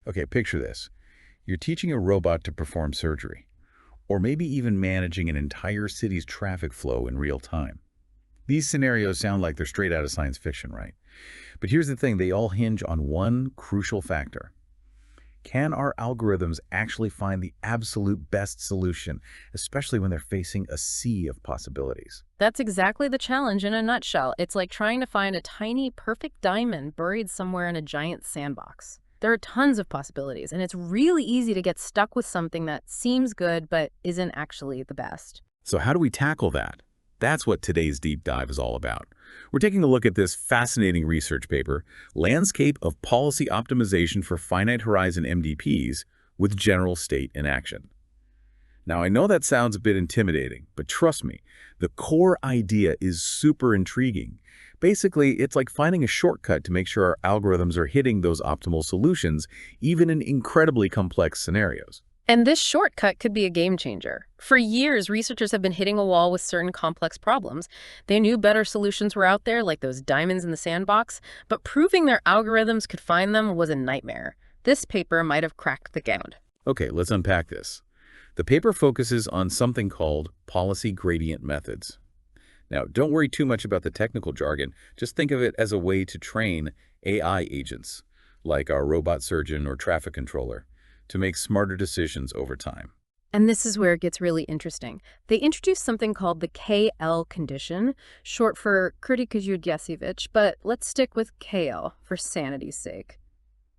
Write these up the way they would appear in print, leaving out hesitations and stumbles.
Okay, picture this. You're teaching a robot to perform surgery, or maybe even managing an entire city's traffic flow in real time. These scenarios sound like they're straight out of science fiction, right? But here's the thing, they all hinge on one crucial factor. Can our algorithms actually find the absolute best solution, especially when they're facing a sea of possibilities? That's exactly the challenge in a nutshell. It's like trying to find a tiny, perfect diamond buried somewhere in a giant sandbox. There are tons of possibilities, and it's really easy to get stuck with something that seems good but isn't actually the best. So how do we tackle that? That's what today's deep dive is all about. We're taking a look at this fascinating research paper, Landscape of Policy Optimization for Finite-Horizon MDPs with General State in Action. Now, I know that sounds a bit intimidating, but trust me, the core idea is super intriguing. Basically, it's like finding a shortcut to make sure our algorithms are hitting those optimal solutions, even in incredibly complex scenarios. And this shortcut could be a game changer. For years, researchers have been hitting a wall with certain complex problems. They knew better solutions were out there, like those diamonds in the sandbox, but proving their algorithms could find them was a nightmare. This paper might have cracked the code. Okay, let's unpack this. The paper focuses on something called policy gradient methods. Now, don't worry too much about the technical jargon. Just think of it as a way to train AI agents, like our robot surgeon or traffic controller, to make smarter decisions over time. And this is where it gets really interesting. They introduced something called the KL condition, short for Kurdyka-Lojasiewicz, but let's stick with KL for sanity's sake.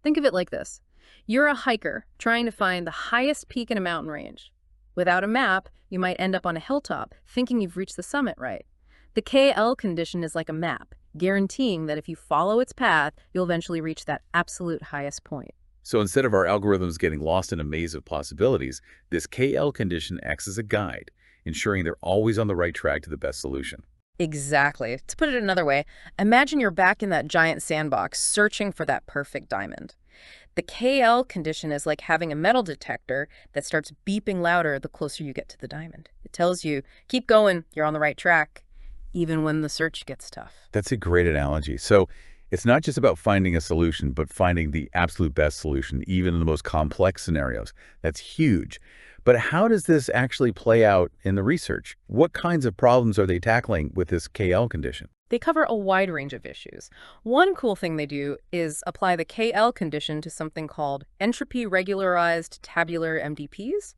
Think of it like this. You're a hiker trying to find the highest peak in a mountain range. Without a map, you might end up on a hilltop, thinking you've reached the summit, right? The KL condition is like a map, guaranteeing that if you follow its path, you'll eventually reach that absolute highest point. So instead of our algorithms getting lost in a maze of possibilities, this KL condition acts as a guide, ensuring they're always on the right track to the best solution. Exactly. To put it another way, imagine you're back in that giant sandbox searching for that perfect diamond. The KL condition is like having a metal detector that starts beeping louder the closer you get to the diamond. It tells you, keep going, you're on the right track, even when the search gets tough. That's a great analogy. So it's not just about finding a solution, but finding the absolute best solution, even in the most complex scenarios. That's huge. But how does this actually play out in the research? What kinds of problems are they tackling with this KL condition? They cover a wide range of issues. One cool thing they do is apply the KL condition to something called entropy regularized tabular MDPs.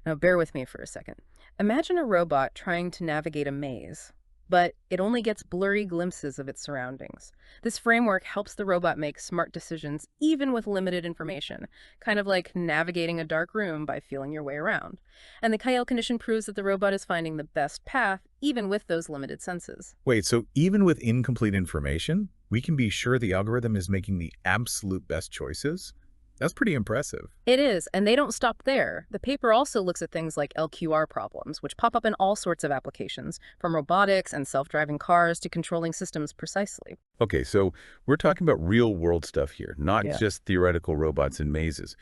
Now bear with me for a second. Imagine a robot trying to navigate a maze, but it only gets blurry glimpses of its surroundings. This framework helps the robot make smart decisions even with limited information, kind of like navigating a dark room by feeling your way around. And the KL condition proves that the robot is finding the best path even with those limited senses. Wait, so even with incomplete information, we can be sure the algorithm is making the absolute best choices? That's pretty impressive. It is, and they don't stop there. The paper also looks at things like LQR problems, which pop up in all sorts of applications, from robotics and self-driving cars to controlling systems precisely. Okay, so we're talking about real-world stuff here, not just theoretical robots in mazes.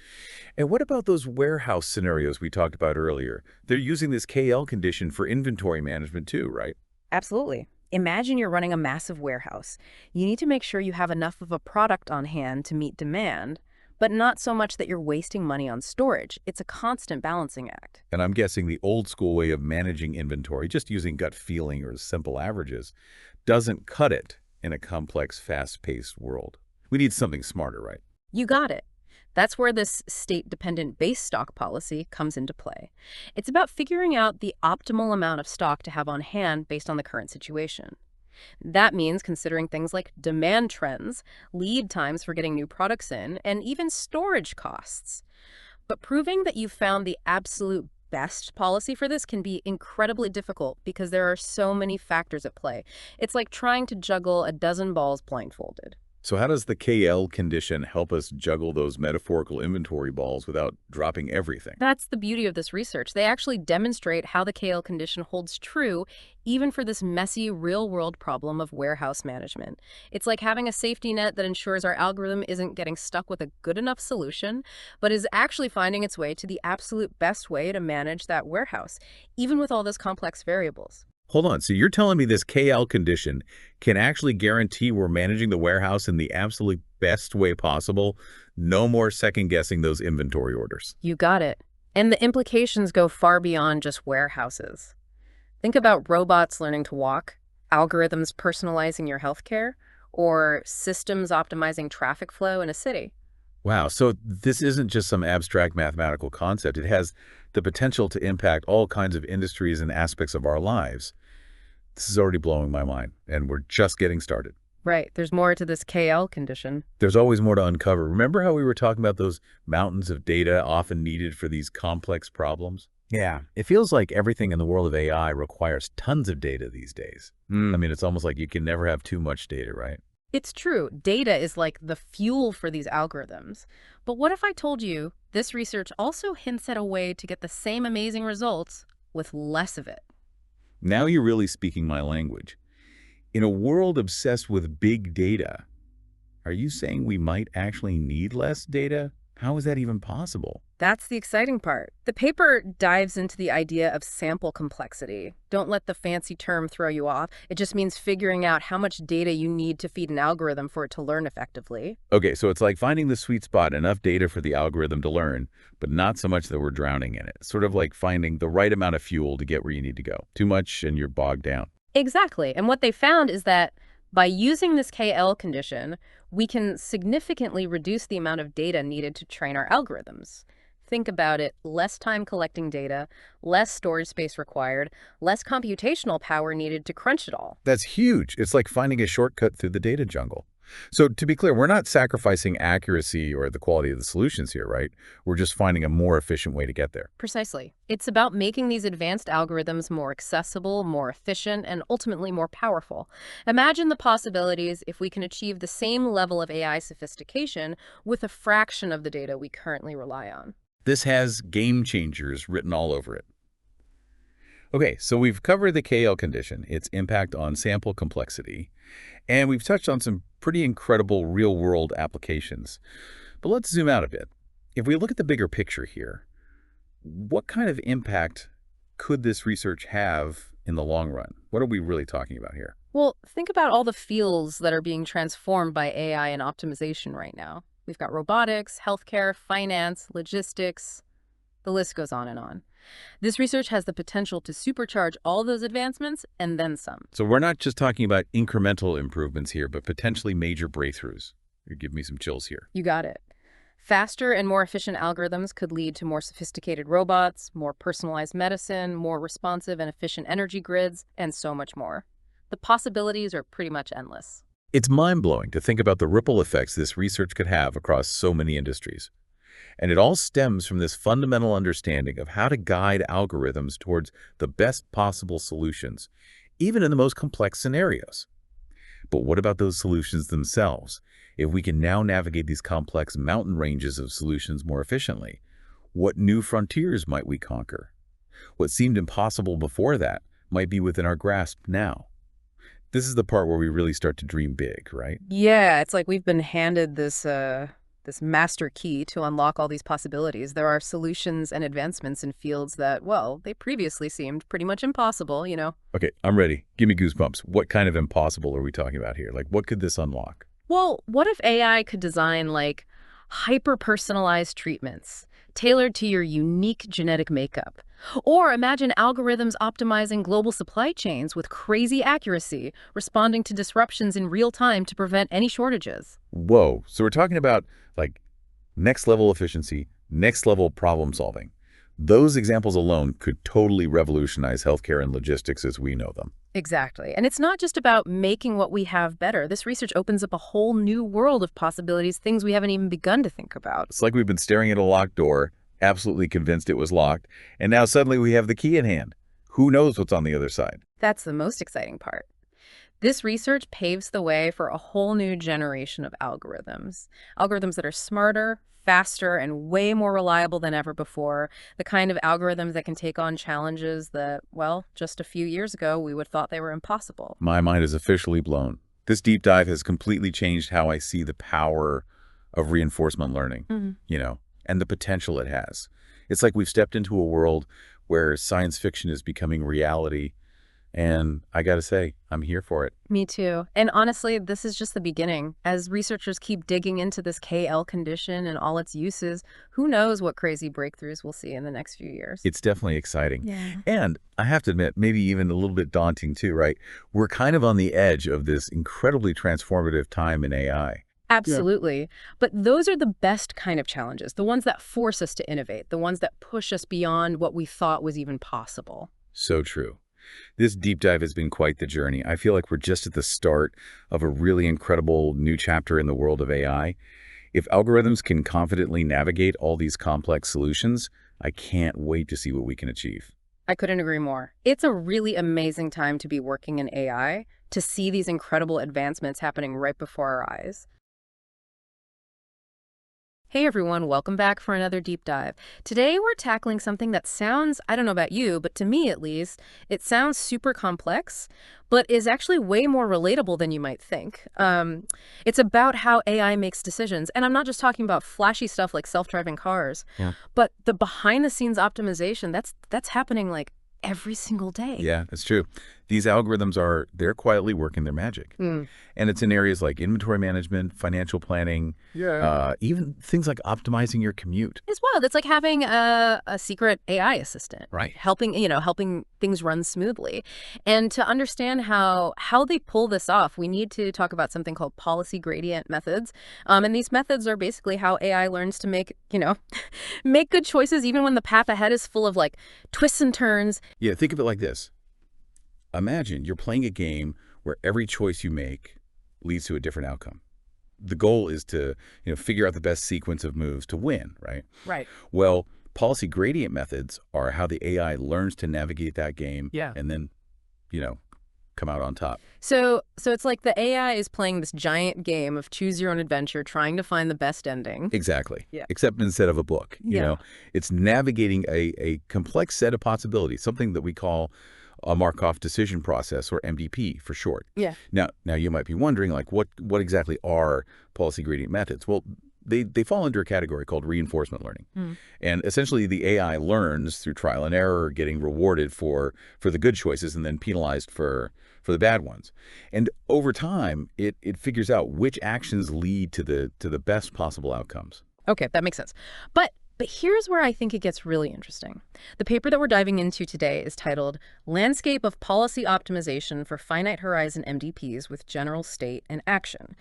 And what about those warehouse scenarios we talked about earlier? They're using this KL condition for inventory management too, right? Absolutely. Imagine you're running a massive warehouse. You need to make sure you have enough of a product on hand to meet demand, but not so much that you're wasting money on storage. It's a constant balancing act. And I'm guessing the old school way of managing inventory, just using gut feeling or simple averages, doesn't cut it in a complex, fast-paced world. We need something smarter, right? You got it. That's where this state-dependent base stock policy comes into play. It's about figuring out the optimal amount of stock to have on hand based on the current situation. That means considering things like demand trends, lead times for getting new products in, and even storage costs. But proving that you've found the absolute best policy for this can be incredibly difficult because there are so many factors at play. It's like trying to juggle a dozen balls blindfolded. So how does the KL condition help us juggle those metaphorical inventory balls without dropping everything? That's the beauty of this research. They actually demonstrate how the KL condition holds true even for this messy real-world problem of warehouse management. It's like having a safety net that ensures our algorithm isn't getting stuck with a good enough solution, but is actually finding its way to the absolute best way to manage that warehouse, even with all those complex variables. Hold on. So you're telling me this KL condition can actually guarantee we're managing the warehouse in the absolute best way possible? No more second-guessing those inventory orders. You got it. And the implications go far beyond just warehouses. Think about robots learning to walk, algorithms personalizing your healthcare, or systems optimizing traffic flow in a city. Wow. So this isn't just some abstract mathematical concept. It has the potential to impact all kinds of industries and aspects of our lives. This is already blowing my mind, and we're just getting started. Right, there's more to this KL condition. There's always more to uncover. Remember how we were talking about those mountains of data often needed for these complex problems? Yeah, it feels like everything in the world of AI requires tons of data these days. I mean, it's almost like you can never have too much data, right? It's true, data is like the fuel for these algorithms. But what if I told you this research also hints at a way to get the same amazing results with less of it? Now you're really speaking my language. In a world obsessed with big data, are you saying we might actually need less data? How is that even possible? That's the exciting part. The paper dives into the idea of sample complexity. Don't let the fancy term throw you off. It just means figuring out how much data you need to feed an algorithm for it to learn effectively. Okay, so it's like finding the sweet spot, enough data for the algorithm to learn, but not so much that we're drowning in it. Sort of like finding the right amount of fuel to get where you need to go. Too much and you're bogged down. Exactly. And what they found is that by using this KL condition, we can significantly reduce the amount of data needed to train our algorithms. Think about it, less time collecting data, less storage space required, less computational power needed to crunch it all. That's huge. It's like finding a shortcut through the data jungle. So to be clear, we're not sacrificing accuracy or the quality of the solutions here, right? We're just finding a more efficient way to get there. Precisely. It's about making these advanced algorithms more accessible, more efficient, and ultimately more powerful. Imagine the possibilities if we can achieve the same level of AI sophistication with a fraction of the data we currently rely on. This has game changers written all over it. Okay, so we've covered the KL condition, its impact on sample complexity, and we've touched on some pretty incredible real-world applications. But let's zoom out a bit. If we look at the bigger picture here, what kind of impact could this research have in the long run? What are we really talking about here? Well, think about all the fields that are being transformed by AI and optimization right now. We've got robotics, healthcare, finance, logistics. The list goes on and on. This research has the potential to supercharge all those advancements and then some. So we're not just talking about incremental improvements here, but potentially major breakthroughs. You give me some chills here. You got it. Faster and more efficient algorithms could lead to more sophisticated robots, more personalized medicine, more responsive and efficient energy grids, and so much more. The possibilities are pretty much endless. It's mind-blowing to think about the ripple effects this research could have across so many industries. And it all stems from this fundamental understanding of how to guide algorithms towards the best possible solutions, even in the most complex scenarios. But what about those solutions themselves? If we can now navigate these complex mountain ranges of solutions more efficiently, what new frontiers might we conquer? What seemed impossible before that might be within our grasp now. This is the part where we really start to dream big, right? Yeah, it's like we've been handed this master key to unlock all these possibilities. There are solutions and advancements in fields that, well, they previously seemed pretty much impossible, you know. Okay, I'm ready. Give me goosebumps. What kind of impossible are we talking about here? Like, what could this unlock? Well, what if AI could design, like, hyper-personalized treatments tailored to your unique genetic makeup? Or imagine algorithms optimizing global supply chains with crazy accuracy, responding to disruptions in real time to prevent any shortages. Whoa. So we're talking about, like, next level efficiency, next level problem solving. Those examples alone could totally revolutionize healthcare and logistics as we know them. Exactly. And it's not just about making what we have better. This research opens up a whole new world of possibilities, things we haven't even begun to think about. It's like we've been staring at a locked door, absolutely convinced it was locked, and now suddenly we have the key in hand. Who knows what's on the other side? That's the most exciting part. This research paves the way for a whole new generation of algorithms. Algorithms that are smarter, faster, and way more reliable than ever before. The kind of algorithms that can take on challenges that, well, just a few years ago, we would have thought they were impossible. My mind is officially blown. This deep dive has completely changed how I see the power of reinforcement learning, and the potential it has. It's like we've stepped into a world where science fiction is becoming reality And I got to say, I'm here for it. Me too. And honestly, this is just the beginning. As researchers keep digging into this KL condition and all its uses, who knows what crazy breakthroughs we'll see in the next few years. It's definitely exciting. Yeah. And I have to admit, maybe even a little bit daunting too, right? We're kind of on the edge of this incredibly transformative time in AI. Absolutely. But those are the best kind of challenges, the ones that force us to innovate, the ones that push us beyond what we thought was even possible. So true. This deep dive has been quite the journey. I feel like we're just at the start of a really incredible new chapter in the world of AI. If algorithms can confidently navigate all these complex solutions, I can't wait to see what we can achieve. I couldn't agree more. It's a really amazing time to be working in AI, to see these incredible advancements happening right before our eyes. Hey everyone, welcome back for another deep dive. Today we're tackling something that sounds, I don't know about you, but to me at least, it sounds super complex, but is actually way more relatable than you might think. It's about how AI makes decisions, and I'm not just talking about flashy stuff like self-driving cars, but the behind-the-scenes optimization that's happening like every single day. Yeah, that's true. These algorithms they're quietly working their magic. And it's in areas like inventory management, financial planning, even things like optimizing your commute. It's wild. It's like having a secret AI assistant, Right. helping things run smoothly. And to understand how they pull this off, we need to talk about something called policy gradient methods. And these methods are basically how AI learns to make, make good choices even when the path ahead is full of like twists and turns. Yeah, think of it like this. Imagine you're playing a game where every choice you make leads to a different outcome. The goal is to, figure out the best sequence of moves to win, right? Right. Well, policy gradient methods are how the AI learns to navigate that game and then, come out on top. So it's like the AI is playing this giant game of choose your own adventure, trying to find the best ending. Exactly. Yeah. Except instead of a book, it's navigating a complex set of possibilities, something that we call a Markov Decision Process, or MDP for short. Yeah. Now you might be wondering, like, what exactly are policy gradient methods? Well, they fall under a category called reinforcement learning. And essentially the AI learns through trial and error, getting rewarded for the good choices and then penalized for the bad ones. And over time, it figures out which actions lead to the best possible outcomes. Okay, that makes sense. But here's where I think it gets really interesting. The paper that we're diving into today is titled Landscape of Policy Optimization for Finite-Horizon MDPs with General State and Action.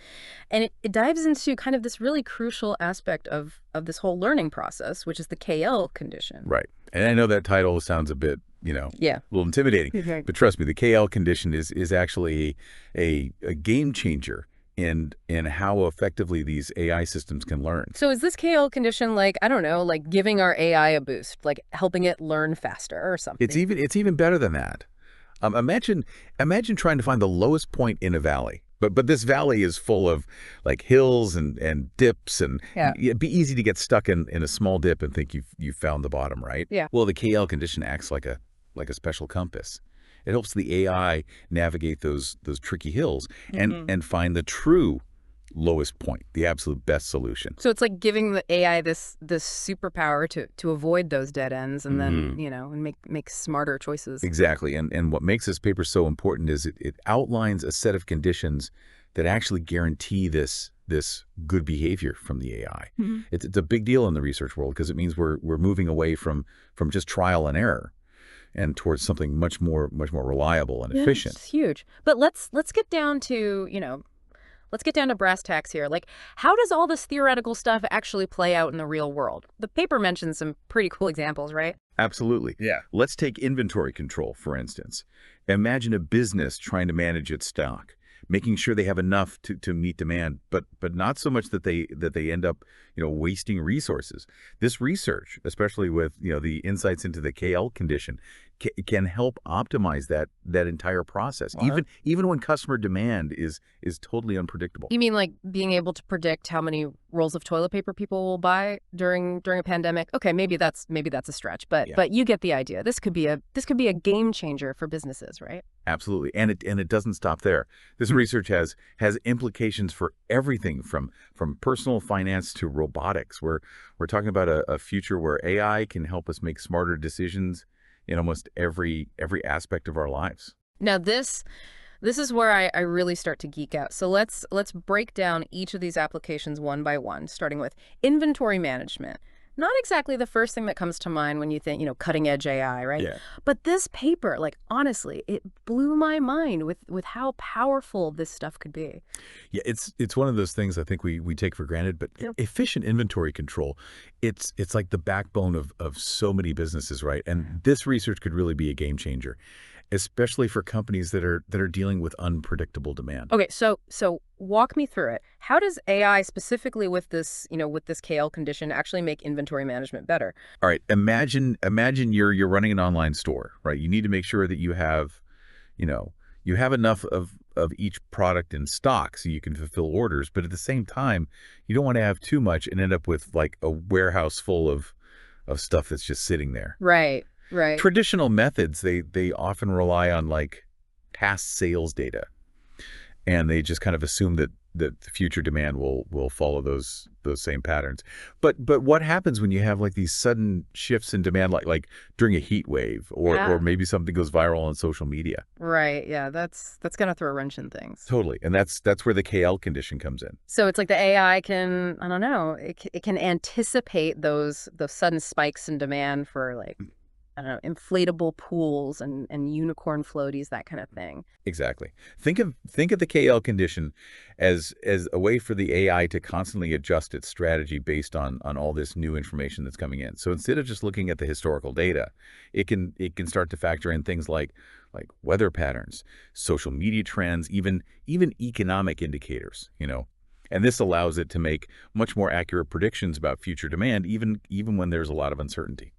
And it dives into kind of this really crucial aspect of this whole learning process, which is the KL condition. Right. And I know that title sounds a bit, a little intimidating. But trust me, the KL condition is actually a game changer in how effectively these AI systems can learn. So is this KL condition like, I don't know, like giving our AI a boost, like helping it learn faster or something? It's even better than that. Imagine trying to find the lowest point in a valley. But this valley is full of like hills and dips, and it'd be easy to get stuck in a small dip and think you've found the bottom, right? Yeah. Well, the KL condition acts like a special compass. It helps the AI navigate those tricky hills and find the true lowest point, the absolute best solution. So it's like giving the AI this superpower to avoid those dead ends and then, and make smarter choices. Exactly. And what makes this paper so important is it outlines a set of conditions that actually guarantee this good behavior from the AI. It's a big deal in the research world because it means we're moving away from just trial and error and towards something much more reliable and efficient. It's huge. But let's get down to, let's get down to brass tacks here. Like, how does all this theoretical stuff actually play out in the real world? The paper mentions some pretty cool examples, right? Absolutely. Yeah. Let's take inventory control, for instance. Imagine a business trying to manage its stock, making sure they have enough to meet demand, but not so much that they end up, wasting resources. This research, especially with, the insights into the KL condition, can help optimize that entire process, even when customer demand is totally unpredictable. You mean like being able to predict how many rolls of toilet paper people will buy during a pandemic? Okay, maybe that's a stretch, but you get the idea. This could be a game changer for businesses, right? Absolutely, and it doesn't stop there. This research has implications for everything from personal finance to robotics. We're talking about a future where AI can help us make smarter decisions in almost every aspect of our lives. Now this is where I really start to geek out. So let's break down each of these applications one by one, starting with inventory management. Not exactly the first thing that comes to mind when you think, cutting edge AI, right? Yeah. But this paper, like honestly, it blew my mind with how powerful this stuff could be. Yeah, it's one of those things I think we take for granted, but Yep. efficient inventory control, it's like the backbone of so many businesses, right? And this research could really be a game changer, especially for companies that are dealing with unpredictable demand. Okay, so walk me through it. How does AI specifically with this KL condition actually make inventory management better? All right, imagine you're running an online store, right? You need to make sure that you know, you have enough of each product in stock so you can fulfill orders, but at the same time, you don't want to have too much and end up with like a warehouse full of stuff that's just sitting there. Right, right. Traditional methods, they often rely on like past sales data, and they just kind of assume that the future demand will follow those same patterns. But what happens when you have like these sudden shifts in demand, like during a heat wave, or Yeah. maybe something goes viral on social media? Right, yeah, that's gonna throw a wrench in things. Totally, and that's where the KL condition comes in. So it's like the AI can, I don't know, it can anticipate those sudden spikes in demand for like, I don't know, inflatable pools and unicorn floaties, that kind of thing. Exactly. Think of the KL condition as a way for the AI to constantly adjust its strategy based on all this new information that's coming in. So instead of just looking at the historical data, it can start to factor in things like weather patterns, social media trends, even economic indicators, And this allows it to make much more accurate predictions about future demand, even when there's a lot of uncertainty.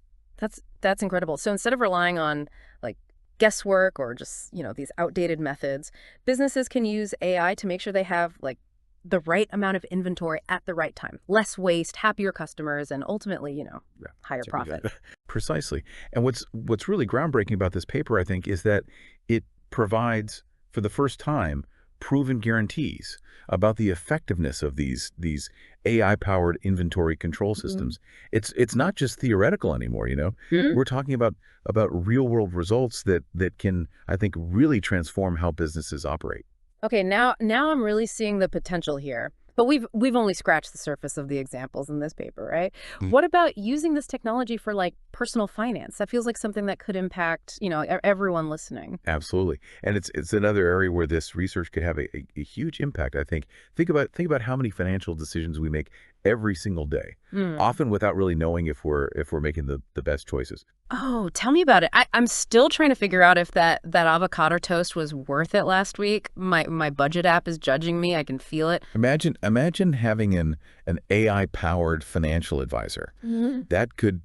That's incredible. So instead of relying on like guesswork or just, these outdated methods, businesses can use AI to make sure they have like the right amount of inventory at the right time. Less waste, happier customers, and ultimately, Yeah, higher that's profit. precisely. And what's really groundbreaking about this paper, I think, is that it provides, for the first time, proven guarantees about the effectiveness of these AI-powered inventory control systems. It's not just theoretical anymore. Mhm. We're talking about real-world results that can, I think, really transform how businesses operate. Okay, now I'm really seeing the potential here. But we've only scratched the surface of the examples in this paper, right? What about using this technology for like personal finance? That feels like something that could impact, everyone listening. Absolutely. And it's another area where this research could have a huge impact, I think. Think about how many financial decisions we make every single day, Hmm. often without really knowing if we're making the best choices. Oh, tell me about it. I'm still trying to figure out if that avocado toast was worth it last week. My budget app is judging me. I can feel it. Imagine having an AI-powered financial advisor Mhm. that could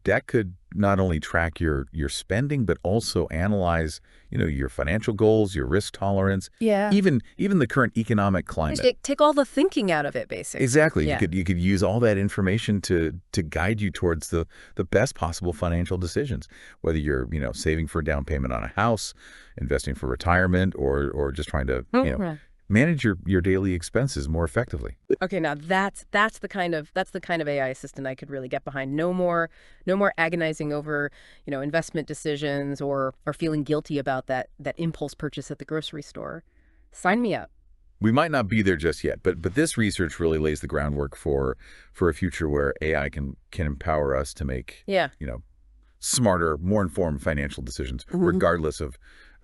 not only track your spending, but also analyze, your financial goals, your risk tolerance, Yeah. even the current economic Just climate. take all the thinking out of it, basically. Exactly. You Yeah. could you could use all that information to guide you towards the best possible financial decisions, whether you're, saving for a down payment on a house, investing for retirement, or just trying to, Right. manage your daily expenses more effectively. Okay, now that's the kind of AI assistant I could really get behind. No more agonizing over, investment decisions or feeling guilty about that impulse purchase at the grocery store. Sign me up. We might not be there just yet, but this research really lays the groundwork for a future where AI can empower us to make, Yeah. smarter, more informed financial decisions, regardless of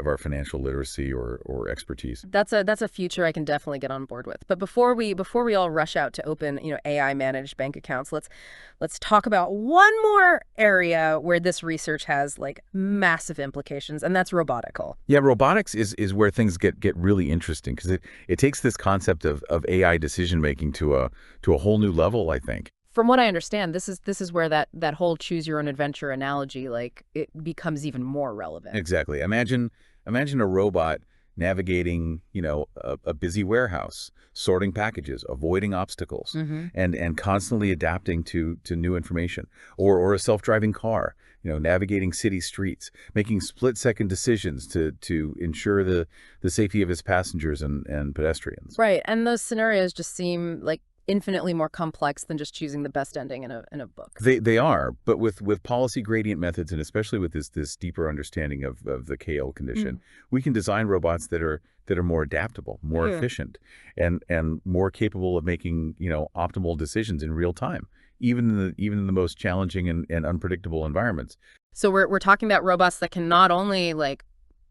our financial literacy or expertise. That's a future I can definitely get on board with. But before we all rush out to open, AI managed bank accounts, let's talk about one more area where this research has like massive implications, and that's robotical. Yeah, robotics is where things get really interesting because it takes this concept of AI decision making to a whole new level, I think. From what I understand, this is where that whole choose your own adventure analogy like it becomes even more relevant. Exactly. Imagine a robot navigating, a busy warehouse, sorting packages, avoiding obstacles, Hmm. and constantly adapting to new information, or a self-driving car, navigating city streets, making split-second decisions to ensure the safety of its passengers and pedestrians. Right, and those scenarios just seem like infinitely more complex than just choosing the best ending in a book. They are, but with policy gradient methods, and especially with this deeper understanding of the KL condition, we can design robots that are more adaptable, more efficient, and more capable of making optimal decisions in real time, even in the most challenging and unpredictable environments. So we're talking about robots that can not only like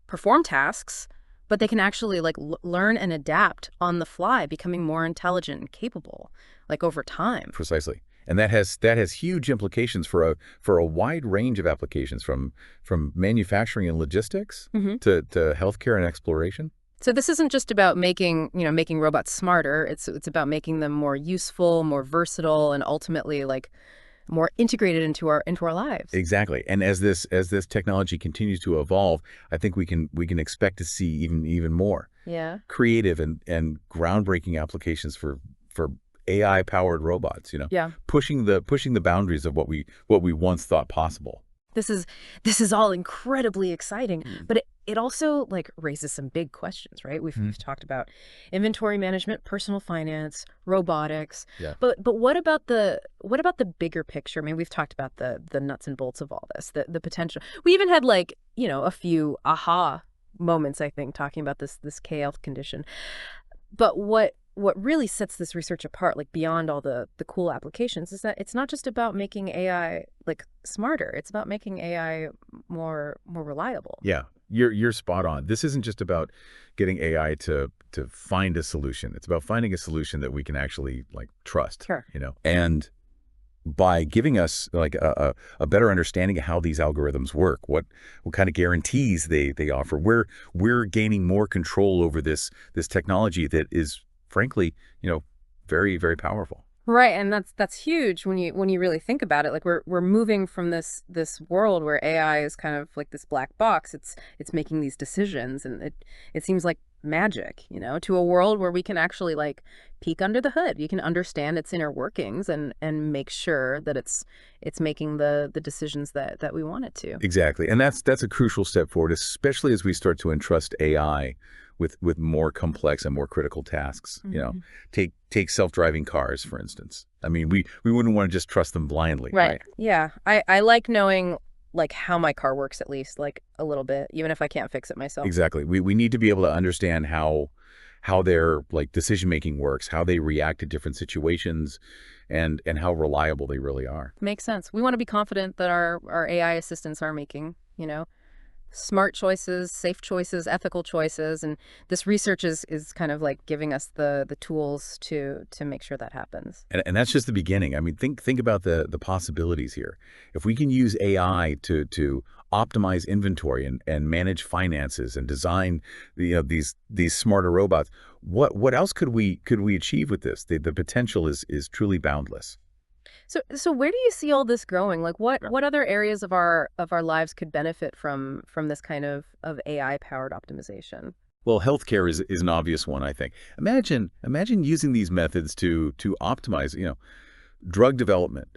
perform tasks, but they can actually like learn and adapt on the fly, becoming more intelligent and capable, like over time. Precisely. And that has huge implications for a wide range of applications, from manufacturing and logistics to healthcare and exploration. So this isn't just about making robots smarter. It's about making them more useful, more versatile, and ultimately like more integrated into our lives. Exactly. And as this technology continues to evolve, I think we can expect to see even more creative and groundbreaking applications for AI powered robots, pushing the boundaries of what we once thought possible. This is all incredibly exciting, but it also like raises some big questions, right? We've talked about inventory management, personal finance, robotics. Yeah. But what about the bigger picture? I mean, we've talked about the nuts and bolts of all this, the potential. We even had like, a few aha moments, I think, talking about this KL condition. But what really sets this research apart, like beyond all the cool applications, is that it's not just about making AI like smarter. It's about making AI more reliable. Yeah, you're spot on. This isn't just about getting AI to find a solution. It's about finding a solution that we can actually like trust. Sure. And by giving us like a better understanding of how these algorithms work, what kind of guarantees they offer, we're gaining more control over this technology that is, frankly, very, very powerful. Right, and that's huge when you really think about it. Like we're moving from this world where AI is kind of like this black box. It's making these decisions, and it seems like magic, to a world where we can actually like peek under the hood. You can understand its inner workings and make sure that it's making the decisions that we want it to. Exactly, and that's a crucial step forward, especially as we start to entrust AI with more complex and more critical tasks. Take self-driving cars, for instance. I mean, we wouldn't want to just trust them blindly. Right. Yeah. I like knowing like how my car works, at least like a little bit, even if I can't fix it myself. Exactly. We need to be able to understand how their like decision making works, how they react to different situations, and how reliable they really are. Makes sense. We want to be confident that our AI assistants are making, smart choices, safe choices, ethical choices, and this research is kind of like giving us the tools to make sure that happens. And that's just the beginning. I mean, think about the possibilities here. If we can use AI to optimize inventory and manage finances and design these smarter robots, what else could we achieve with this? The potential is truly boundless. So where do you see all this growing? Like what other areas of our lives could benefit from this kind of AI powered optimization? Well, healthcare is an obvious one, I think. Imagine using these methods to optimize, drug development,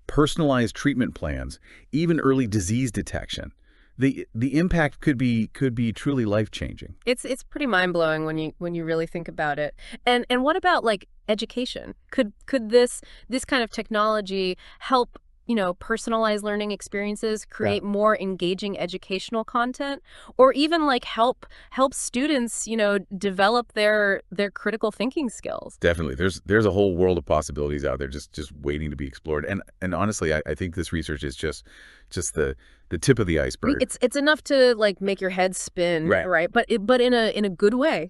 personalized treatment plans, even early disease detection. The impact could be truly life-changing. It's pretty mind-blowing when you really think about it. And what about like education? Could this kind of technology help, personalize learning experiences, create more engaging educational content, or even like help students, develop their critical thinking skills? Definitely. There's a whole world of possibilities out there just waiting to be explored. And honestly, I think this research is just the tip of the iceberg. It's enough to like make your head spin, right? But in a good way,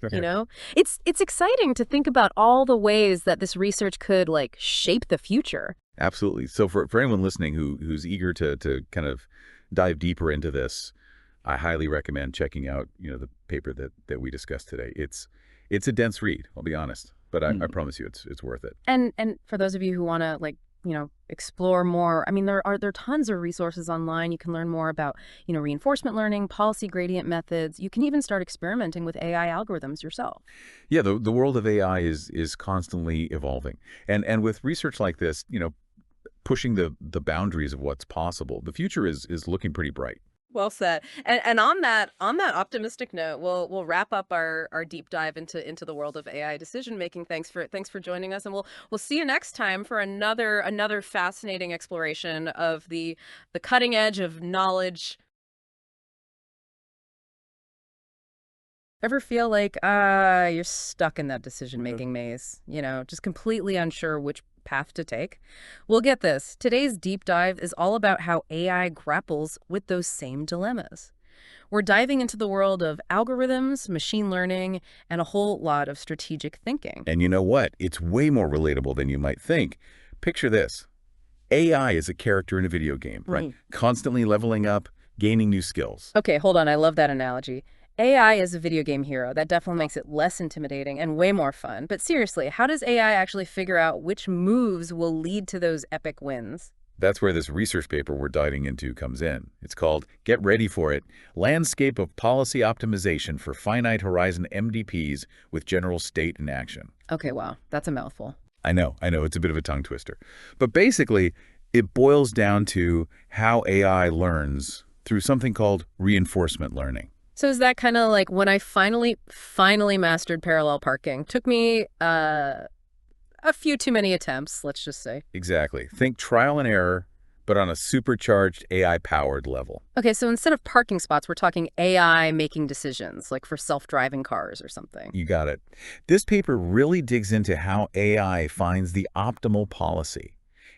It's exciting to think about all the ways that this research could like shape the future. Absolutely. So for anyone listening who's eager to kind of dive deeper into this, I highly recommend checking out the paper that we discussed today. It's a dense read, I'll be honest, but I promise you it's worth it. And for those of you who want to like explore more, I mean, there are tons of resources online. You can learn more about, reinforcement learning, policy gradient methods. You can even start experimenting with AI algorithms yourself. Yeah, the world of AI is constantly evolving. And with research like this, pushing the boundaries of what's possible, the future is looking pretty bright. Well said. And on that optimistic note, we'll wrap up our deep dive into the world of AI decision making. Thanks for joining us, and we'll see you next time for another fascinating exploration of the cutting edge of knowledge. Ever feel like you're stuck in that decision making maze, just completely unsure which path to take? Well, get this. Today's deep dive is all about how AI grapples with those same dilemmas. We're diving into the world of algorithms, machine learning, and a whole lot of strategic thinking. And you know what? It's way more relatable than you might think. Picture this. AI is a character in a video game, right? Constantly leveling up, gaining new skills. Okay, hold on. I love that analogy. AI is a video game hero. That definitely makes it less intimidating and way more fun. But seriously, how does AI actually figure out which moves will lead to those epic wins? That's where this research paper we're diving into comes in. It's called, get ready for it, Landscape of Policy Optimization for Finite-Horizon MDPs with General State in Action. Okay, wow. That's a mouthful. I know, it's a bit of a tongue twister. But basically, it boils down to how AI learns through something called reinforcement learning. So is that kind of like when I finally mastered parallel parking? Took me a few too many attempts, let's just say. Exactly. Think trial and error, but on a supercharged AI-powered level. Okay, so instead of parking spots, we're talking AI making decisions, like for self-driving cars or something. You got it. This paper really digs into how AI finds the optimal policy.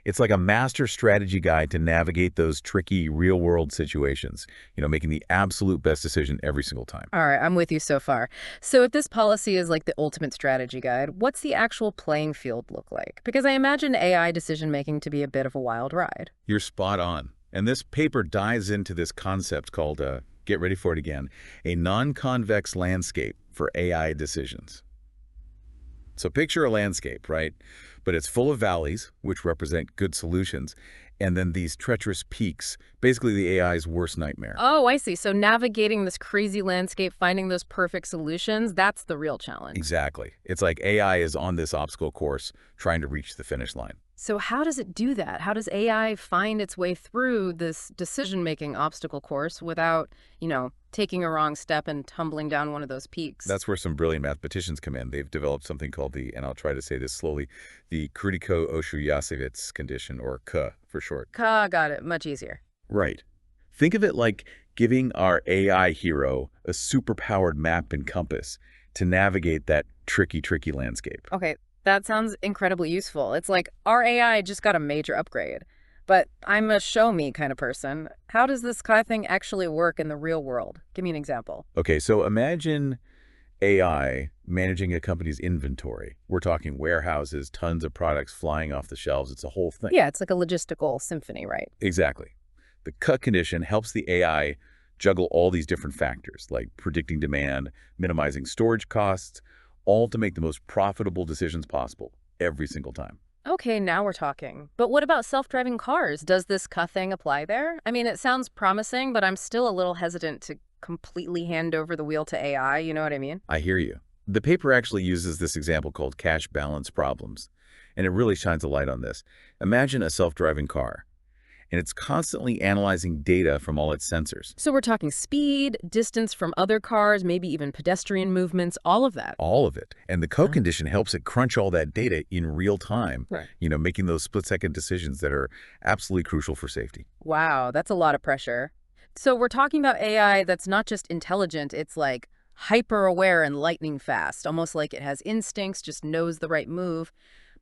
It's like a master strategy guide to navigate those tricky real-world situations, making the absolute best decision every single time. All right, I'm with you so far. So if this policy is like the ultimate strategy guide, what's the actual playing field look like? Because I imagine AI decision-making to be a bit of a wild ride. You're spot on. And this paper dives into this concept called, get ready for it again, a non-convex landscape for AI decisions. So picture a landscape, right? But it's full of valleys, which represent good solutions, and then these treacherous peaks, basically the AI's worst nightmare. Oh, I see. So navigating this crazy landscape, finding those perfect solutions, that's the real challenge. Exactly. It's like AI is on this obstacle course trying to reach the finish line. So how does it do that? How does AI find its way through this decision-making obstacle course without, taking a wrong step and tumbling down one of those peaks? That's where some brilliant mathematicians come in. They've developed something called and I'll try to say this slowly, the Kurdyka-Lojasiewicz condition, or K for short. Got it. Much easier. Right. Think of it like giving our AI hero a superpowered map and compass to navigate that tricky landscape. Okay, that sounds incredibly useful. It's like our AI just got a major upgrade. But I'm a show me kind of person. How does this kind of thing actually work in the real world? Give me an example. Okay, so imagine AI managing a company's inventory. We're talking warehouses, tons of products flying off the shelves. It's a whole thing. Yeah, it's like a logistical symphony, right? Exactly. The cut condition helps the AI juggle all these different factors, like predicting demand, minimizing storage costs, all to make the most profitable decisions possible every single time. Okay, now we're talking. But what about self-driving cars? Does this Ka thing apply there? I mean, it sounds promising, but I'm still a little hesitant to completely hand over the wheel to AI, you know what I mean? I hear you. The paper actually uses this example called cash balance problems, and it really shines a light on this. Imagine a self-driving car, and it's constantly analyzing data from all its sensors. So we're talking speed, distance from other cars, maybe even pedestrian movements, all of that. All of it. And the co-condition helps it crunch all that data in real time, right? Making those split-second decisions that are absolutely crucial for safety. Wow, that's a lot of pressure. So we're talking about AI that's not just intelligent, it's like hyper-aware and lightning fast, almost like it has instincts, just knows the right move.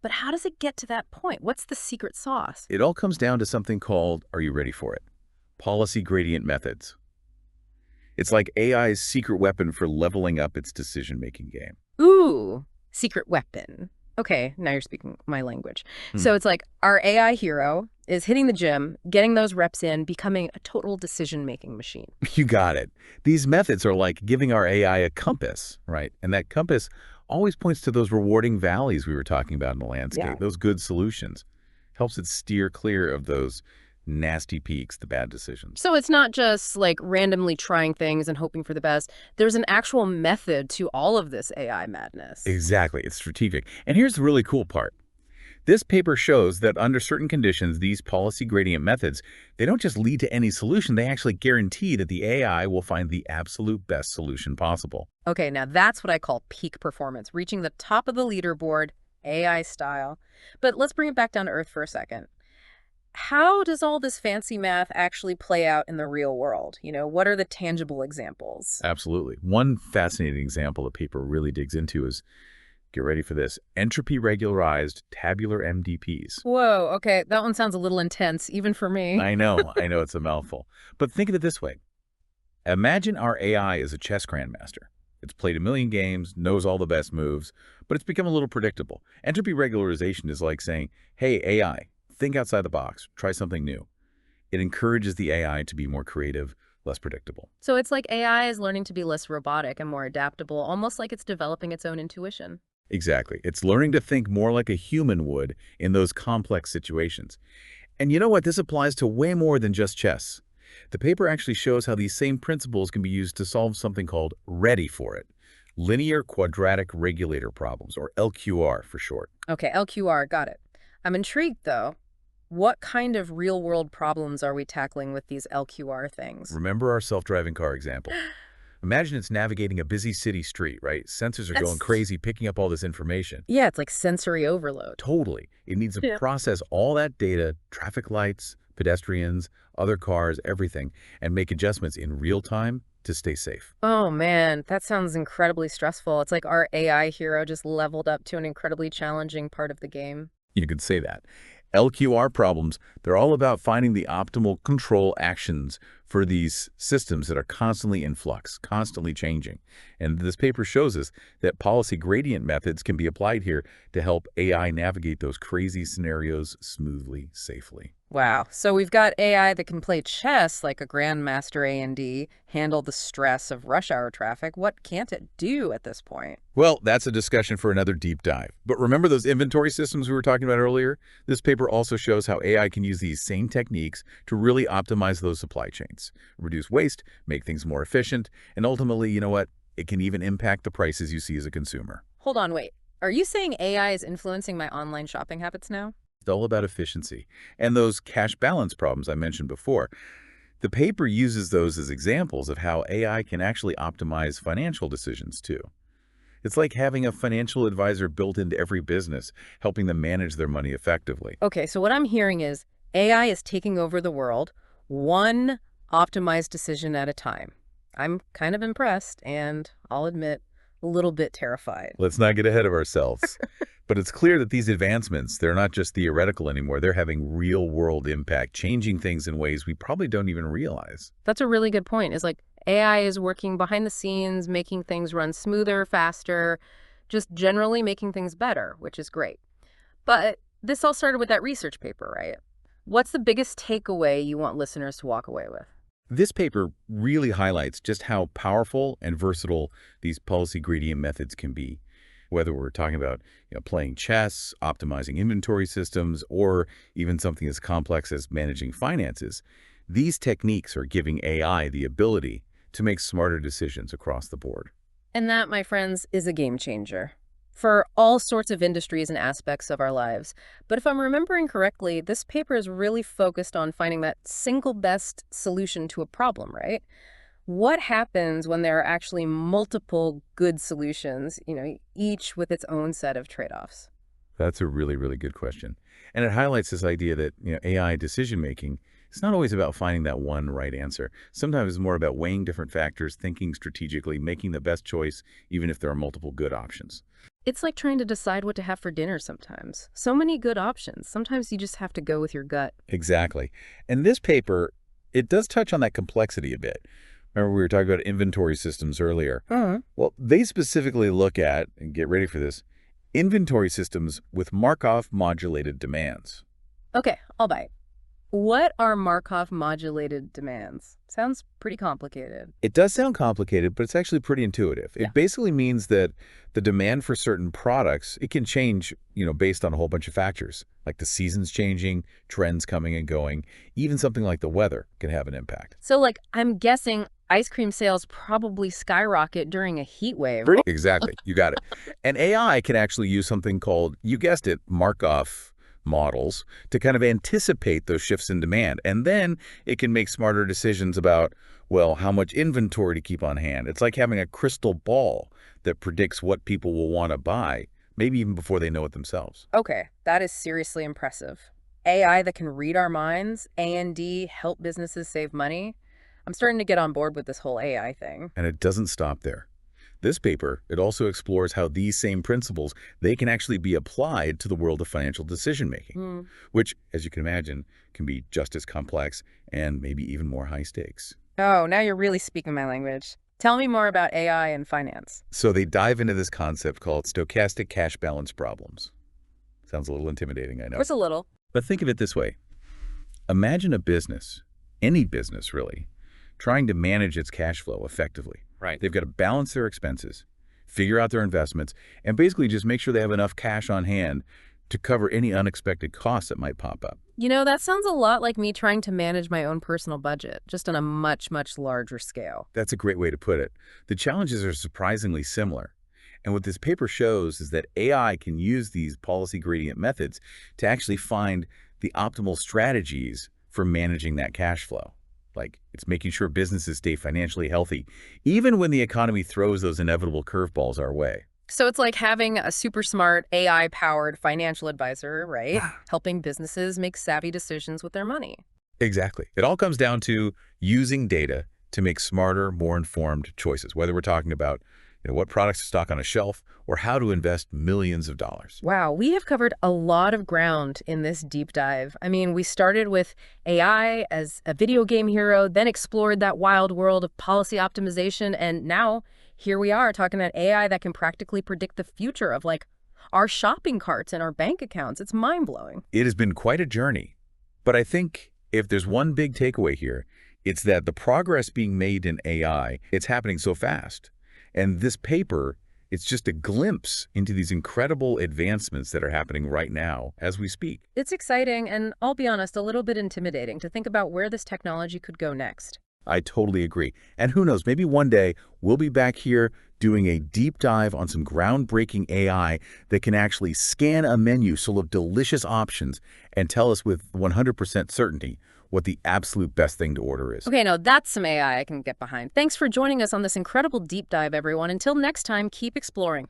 But how does it get to that point? What's the secret sauce? It all comes down to something called, are you ready for it? Policy gradient methods. It's like AI's secret weapon for leveling up its decision-making game. Ooh, secret weapon. Okay, now you're speaking my language. So it's like our AI hero is hitting the gym, getting those reps in, becoming a total decision-making machine. You got it. These methods are like giving our AI a compass, right? And that compass always points to those rewarding valleys we were talking about in the landscape, those good solutions. Helps it steer clear of those nasty peaks, the bad decisions. So it's not just like randomly trying things and hoping for the best. There's an actual method to all of this AI madness. Exactly. It's strategic. And here's the really cool part. This paper shows that under certain conditions, these policy gradient methods, they don't just lead to any solution, they actually guarantee that the AI will find the absolute best solution possible. Okay, now that's what I call peak performance, reaching the top of the leaderboard, AI style. But let's bring it back down to earth for a second. How does all this fancy math actually play out in the real world? What are the tangible examples? Absolutely. One fascinating example the paper really digs into is, get ready for this, entropy regularized tabular MDPs. Whoa, okay, that one sounds a little intense, even for me. I know it's a mouthful. But think of it this way. Imagine our AI is a chess grandmaster. It's played a million games, knows all the best moves, but it's become a little predictable. Entropy regularization is like saying, hey, AI, think outside the box, try something new. It encourages the AI to be more creative, less predictable. So it's like AI is learning to be less robotic and more adaptable, almost like it's developing its own intuition. Exactly. It's learning to think more like a human would in those complex situations. And you know what? This applies to way more than just chess. The paper actually shows how these same principles can be used to solve something called ready for it, linear quadratic regulator problems, or LQR for short. Okay, LQR, got it. I'm intrigued, though. What kind of real-world problems are we tackling with these LQR things? Remember our self-driving car example. Imagine it's navigating a busy city street, right? Sensors are going crazy, picking up all this information. Yeah, it's like sensory overload. Totally. It needs to process all that data, traffic lights, pedestrians, other cars, everything, and make adjustments in real time to stay safe. Oh, man, that sounds incredibly stressful. It's like our AI hero just leveled up to an incredibly challenging part of the game. You could say that. LQR problems, they're all about finding the optimal control actions for these systems that are constantly in flux, constantly changing. And this paper shows us that policy gradient methods can be applied here to help AI navigate those crazy scenarios smoothly, safely. Wow. So we've got AI that can play chess like a grandmaster A&D, handle the stress of rush hour traffic. What can't it do at this point? Well, that's a discussion for another deep dive. But remember those inventory systems we were talking about earlier? This paper also shows how AI can use these same techniques to really optimize those supply chains, reduce waste, make things more efficient, and ultimately, you know what? It can even impact the prices you see as a consumer. Hold on, wait. Are you saying AI is influencing my online shopping habits now? It's all about efficiency and those cash balance problems I mentioned before. The paper uses those as examples of how AI can actually optimize financial decisions too. It's like having a financial advisor built into every business, helping them manage their money effectively. Okay, so what I'm hearing is AI is taking over the world, one optimized decision at a time. I'm kind of impressed and, I'll admit, a little bit terrified. Let's not get ahead of ourselves. But it's clear that these advancements, they're not just theoretical anymore. They're having real-world impact, changing things in ways we probably don't even realize. That's a really good point. It's like AI is working behind the scenes, making things run smoother, faster, just generally making things better, which is great. But this all started with that research paper, right? What's the biggest takeaway you want listeners to walk away with? This paper really highlights just how powerful and versatile these policy gradient methods can be. Whether we're talking about playing chess, optimizing inventory systems, or even something as complex as managing finances, these techniques are giving AI the ability to make smarter decisions across the board. And that, my friends, is a game changer for all sorts of industries and aspects of our lives. But if I'm remembering correctly, this paper is really focused on finding that single best solution to a problem, right? What happens when there are actually multiple good solutions, each with its own set of trade-offs? That's a really, really good question. And it highlights this idea that AI decision-making is not always about finding that one right answer. Sometimes it's more about weighing different factors, thinking strategically, making the best choice, even if there are multiple good options. It's like trying to decide what to have for dinner sometimes. So many good options. Sometimes you just have to go with your gut. Exactly. And this paper, it does touch on that complexity a bit. Remember we were talking about inventory systems earlier. Well, they specifically look at, and get ready for this, inventory systems with Markov modulated demands. Okay, I'll bite. What are Markov modulated demands? Sounds pretty complicated. It does sound complicated, but it's actually pretty intuitive. Yeah. It basically means that the demand for certain products, it can change, based on a whole bunch of factors, like the seasons changing, trends coming and going, even something like the weather can have an impact. So, I'm guessing ice cream sales probably skyrocket during a heat wave. Exactly. You got it. And AI can actually use something called, you guessed it, Markov models to kind of anticipate those shifts in demand. And then it can make smarter decisions about, well, how much inventory to keep on hand. It's like having a crystal ball that predicts what people will want to buy, maybe even before they know it themselves. Okay, that is seriously impressive. AI that can read our minds, A&D, help businesses save money. I'm starting to get on board with this whole AI thing. And it doesn't stop there. This paper, it also explores how these same principles, they can actually be applied to the world of financial decision-making, which, as you can imagine, can be just as complex and maybe even more high stakes. Oh, now you're really speaking my language. Tell me more about AI and finance. So they dive into this concept called stochastic cash balance problems. Sounds a little intimidating, I know. Just a little. But think of it this way. Imagine a business, any business really, trying to manage its cash flow effectively. Right. They've got to balance their expenses, figure out their investments, and basically just make sure they have enough cash on hand to cover any unexpected costs that might pop up. You know, that sounds a lot like me trying to manage my own personal budget, just on a much, much larger scale. That's a great way to put it. The challenges are surprisingly similar. And what this paper shows is that AI can use these policy gradient methods to actually find the optimal strategies for managing that cash flow. Like, it's making sure businesses stay financially healthy, even when the economy throws those inevitable curveballs our way. So it's like having a super smart AI-powered financial advisor, right? Helping businesses make savvy decisions with their money. Exactly. It all comes down to using data to make smarter, more informed choices, whether we're talking about what products to stock on a shelf or how to invest millions of dollars. Wow, we have covered a lot of ground in this deep dive. I mean, we started with AI as a video game hero, then explored that wild world of policy optimization, and now here we are talking about AI that can practically predict the future of like our shopping carts and our bank accounts. It's mind-blowing. It has been quite a journey, but I think if there's one big takeaway here, it's that the progress being made in AI, it's happening so fast. And this paper, it's just a glimpse into these incredible advancements that are happening right now as we speak. It's exciting and, I'll be honest, a little bit intimidating to think about where this technology could go next. I totally agree. And who knows, maybe one day we'll be back here doing a deep dive on some groundbreaking AI that can actually scan a menu full of delicious options and tell us with 100% certainty what the absolute best thing to order is. Okay, now that's some AI I can get behind. Thanks for joining us on this incredible deep dive, everyone. Until next time, keep exploring.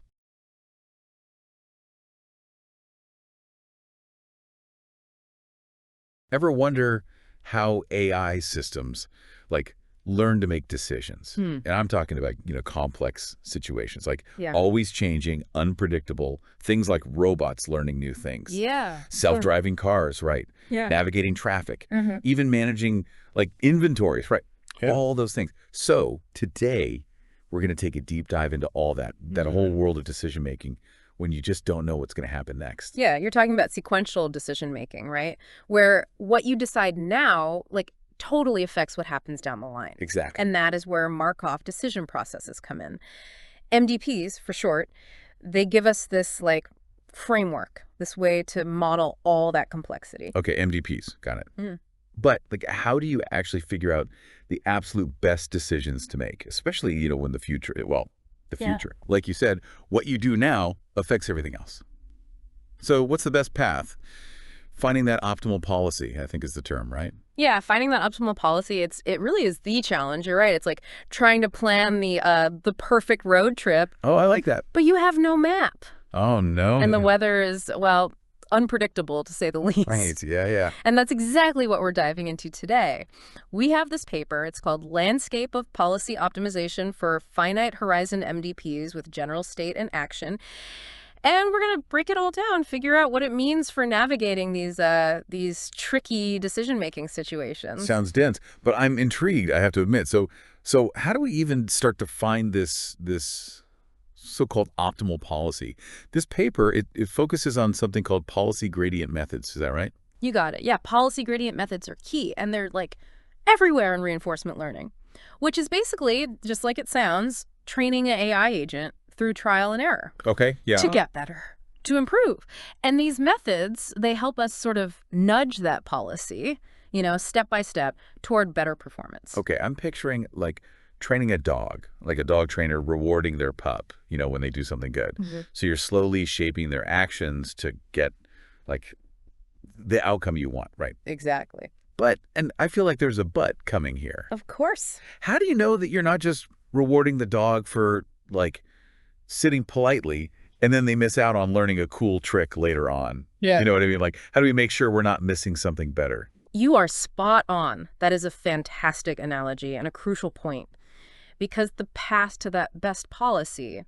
Ever wonder how AI systems like learn to make decisions? And I'm talking about, complex situations, like always changing, unpredictable, things like robots learning new things. Yeah. Self-driving cars, right? Yeah. Navigating traffic, even managing like inventories, right? Yeah. All those things. So today we're going to take a deep dive into all that whole world of decision making when you just don't know what's going to happen next. Yeah, you're talking about sequential decision making, right? Where what you decide now, like, totally affects what happens down the line. Exactly. And that is where Markov Decision Processes come in. MDPs, for short, they give us this, like, framework, this way to model all that complexity. Okay, MDPs, got it. But like, how do you actually figure out the absolute best decisions to make, especially, when the future, future. Like you said, what you do now affects everything else. So what's the best path? Finding that optimal policy, I think is the term, right? Yeah, finding that optimal policy, it really is the challenge. You're right. It's like trying to plan the perfect road trip. Oh, I like that. But you have no map. Oh, no. And the weather is, well, unpredictable, to say the least. Right, yeah. And that's exactly what we're diving into today. We have this paper. It's called Landscape of Policy Optimization for Finite-Horizon MDPs with General State and Action. And we're going to break it all down, figure out what it means for navigating these tricky decision-making situations. Sounds dense, but I'm intrigued, I have to admit. So how do we even start to find this so-called optimal policy? This paper, it focuses on something called policy gradient methods. Is that right? You got it. Yeah, policy gradient methods are key, and they're like everywhere in reinforcement learning, which is basically, just like it sounds, training an AI agent through trial and error. Okay, yeah. To get better, to improve. And these methods, they help us sort of nudge that policy, step by step toward better performance. Okay, I'm picturing like training a dog, like a dog trainer rewarding their pup, when they do something good. So you're slowly shaping their actions to get like the outcome you want, right? Exactly. But, and I feel like there's a but coming here. Of course. How do you know that you're not just rewarding the dog for, like, sitting politely, and then they miss out on learning a cool trick later on? Yeah. You know what I mean? Like, how do we make sure we're not missing something better? You are spot on. That is a fantastic analogy and a crucial point. Because the path to that best policy,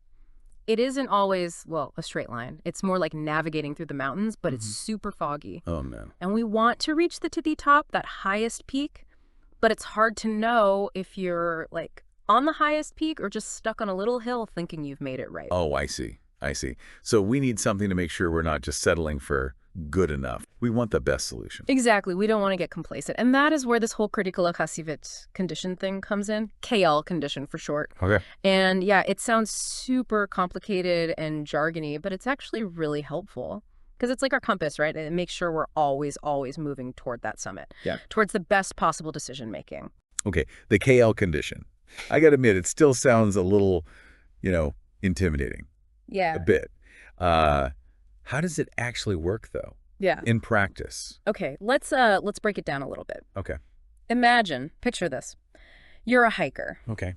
it isn't always, well, a straight line. It's more like navigating through the mountains, but it's super foggy. Oh, man. And we want to reach the tippy top, that highest peak, but it's hard to know if you're like on the highest peak or just stuck on a little hill thinking you've made it right. Oh, I see. I see. So we need something to make sure we're not just settling for good enough. We want the best solution. Exactly. We don't want to get complacent. And that is where this whole Kurdyka-Lojasiewicz condition thing comes in. KL condition for short. Okay. And yeah, it sounds super complicated and jargony, but it's actually really helpful. Because it's like our compass, right? It makes sure we're always moving toward that summit. Yeah. Towards the best possible decision making. Okay. The KL condition. I got to admit, it still sounds a little, intimidating. Yeah. A bit. How does it actually work, though? Yeah. In practice? Okay, let's break it down a little bit. Okay. Picture this. You're a hiker. Okay.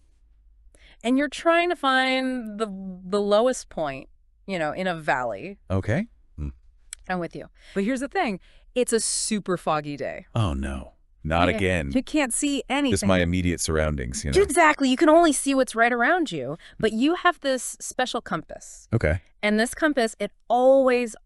And you're trying to find the lowest point, in a valley. Okay. I'm with you. But here's the thing. It's a super foggy day. Oh, no. Not again. You can't see anything. Just my immediate surroundings, Exactly. You can only see what's right around you. But you have this special compass. Okay. And this compass, it always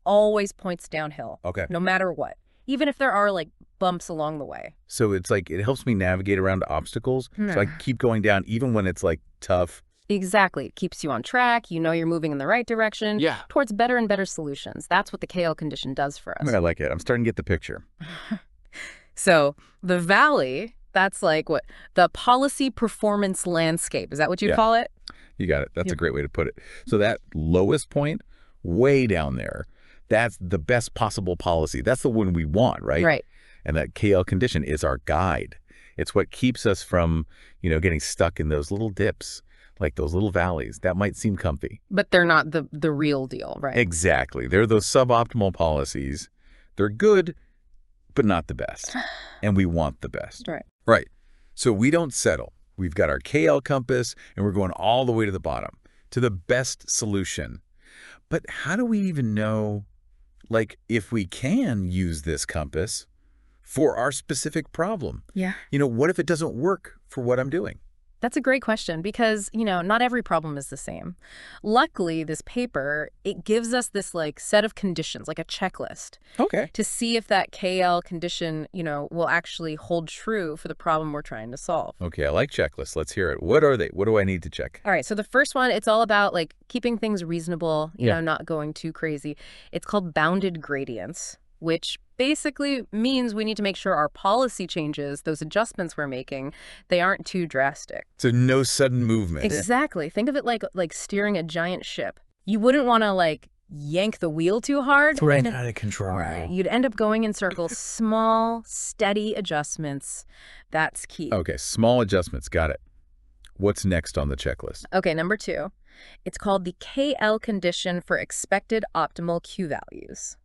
points downhill. Okay. No matter what. Even if there are, like, bumps along the way. So it's like it helps me navigate around obstacles. So I keep going down even when it's, like, tough. Exactly. It keeps you on track. You know you're moving in the right direction. Yeah. Towards better and better solutions. That's what the KL condition does for us. I like it. I'm starting to get the picture. So the valley, that's like what? The policy performance landscape. Is that what you'd call it? You got it. That's a great way to put it. So that lowest point, way down there, that's the best possible policy. That's the one we want, right? Right. And that KL condition is our guide. It's what keeps us from, getting stuck in those little dips, like those little valleys. That might seem comfy. But they're not the real deal, right? Exactly. They're those suboptimal policies. They're good, but not the best. And we want the best. Right. Right. So we don't settle. We've got our KL compass, and we're going all the way to the bottom, to the best solution. But how do we even know, like, if we can use this compass for our specific problem? Yeah. What if it doesn't work for what I'm doing? That's a great question because, not every problem is the same. Luckily, this paper, it gives us this like set of conditions, like a checklist. Okay. To see if that KL condition, will actually hold true for the problem we're trying to solve. Okay, I like checklists. Let's hear it. What are they? What do I need to check? All right, so the first one, it's all about like keeping things reasonable, not going too crazy. It's called bounded gradients, which basically means we need to make sure our policy changes, those adjustments we're making, they aren't too drastic. So no sudden movement. Exactly. Think of it like steering a giant ship. You wouldn't want to like yank the wheel too hard. Right out of control. Right. You'd end up going in circles. Small, steady adjustments. That's key. Okay, small adjustments. Got it. What's next on the checklist? Okay, number 2. It's called the KL condition for expected optimal Q values.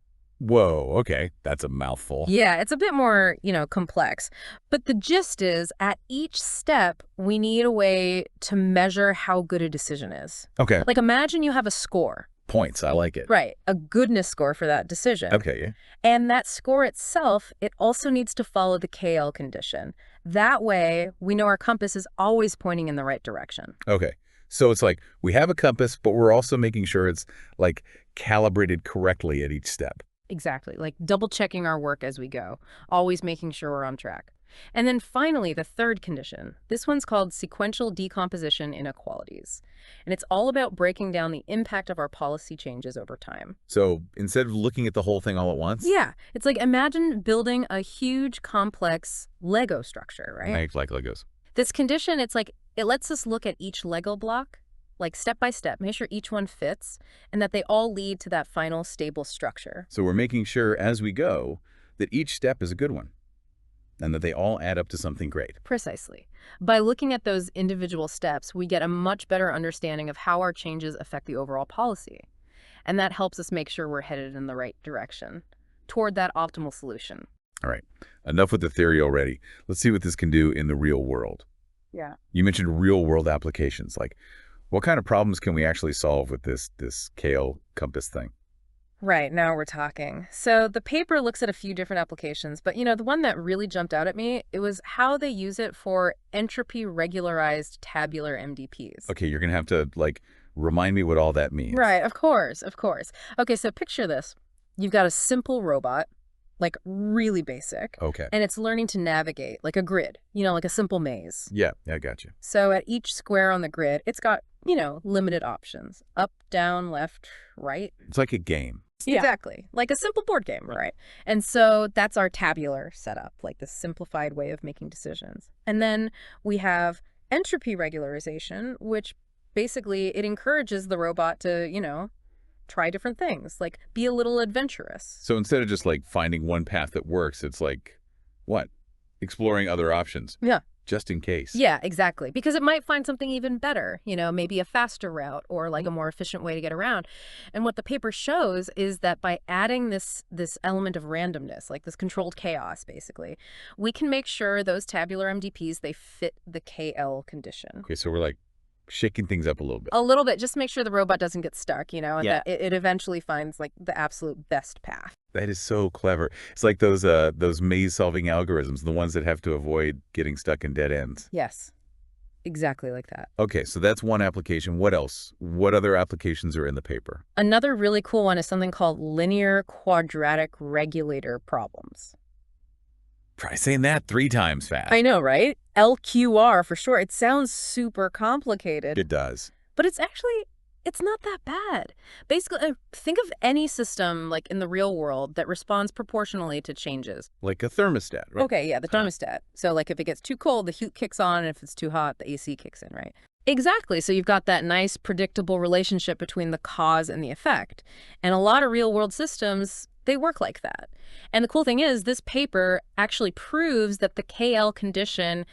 Whoa, okay. That's a mouthful. Yeah, it's a bit more, complex. But the gist is, at each step, we need a way to measure how good a decision is. Okay. Like, imagine you have a score. Points. I like it. Right. A goodness score for that decision. Okay, yeah. And that score itself, it also needs to follow the KL condition. That way, we know our compass is always pointing in the right direction. Okay. So it's like we have a compass, but we're also making sure it's like calibrated correctly at each step. Exactly. Like double checking our work as we go, always making sure we're on track. And then finally, the third condition. This one's called sequential decomposition inequalities. And it's all about breaking down the impact of our policy changes over time. So instead of looking at the whole thing all at once? Yeah. It's like imagine building a huge, complex Lego structure, right? I like Legos. This condition, it's like it lets us look at each Lego block, like step by step, make sure each one fits, and that they all lead to that final stable structure. So we're making sure as we go that each step is a good one and that they all add up to something great. Precisely. By looking at those individual steps, we get a much better understanding of how our changes affect the overall policy. And that helps us make sure we're headed in the right direction toward that optimal solution. All right. Enough with the theory already. Let's see what this can do in the real world. Yeah. You mentioned real-world applications. Like, what kind of problems can we actually solve with this KL compass thing? Right, now we're talking. So the paper looks at a few different applications, but the one that really jumped out at me, it was how they use it for entropy regularized tabular MDPs. Okay, you're going to have to, like, remind me what all that means. Right, of course, of course. Okay, so picture this. You've got a simple robot, like really basic, Okay. and it's learning to navigate like a grid, like a simple maze. Yeah, I got you. So at each square on the grid, it's got, limited options. Up, down, left, right. It's like a game. Yeah. Exactly. Like a simple board game, right? And so that's our tabular setup, like the simplified way of making decisions. And then we have entropy regularization, which basically it encourages the robot to, try different things, like be a little adventurous. So instead of just, like, finding one path that works, it's like, what? Exploring other options. Yeah. Just in case. Yeah, exactly. Because it might find something even better, maybe a faster route or like a more efficient way to get around. And what the paper shows is that by adding this element of randomness, like this controlled chaos, basically, we can make sure those tabular MDPs, they fit the KL condition. Okay, so we're, like, shaking things up a little bit. A little bit, just to make sure the robot doesn't get stuck, and Yeah. that it eventually finds like the absolute best path. That is so clever. It's like those maze-solving algorithms, the ones that have to avoid getting stuck in dead ends. Yes, exactly like that. Okay, so that's one application. What else? What other applications are in the paper? Another really cool one is something called linear quadratic regulator problems. Try saying that 3 times fast. I know, right? LQR for sure. It sounds super complicated. It does. But it's not that bad. Basically, think of any system like in the real world that responds proportionally to changes. Like a thermostat, right? Okay, yeah, the thermostat. So like if it gets too cold, the heat kicks on, and if it's too hot, the AC kicks in, right? Exactly. So you've got that nice predictable relationship between the cause and the effect. And a lot of real world systems, they work like that. And the cool thing is this paper actually proves that the KL condition,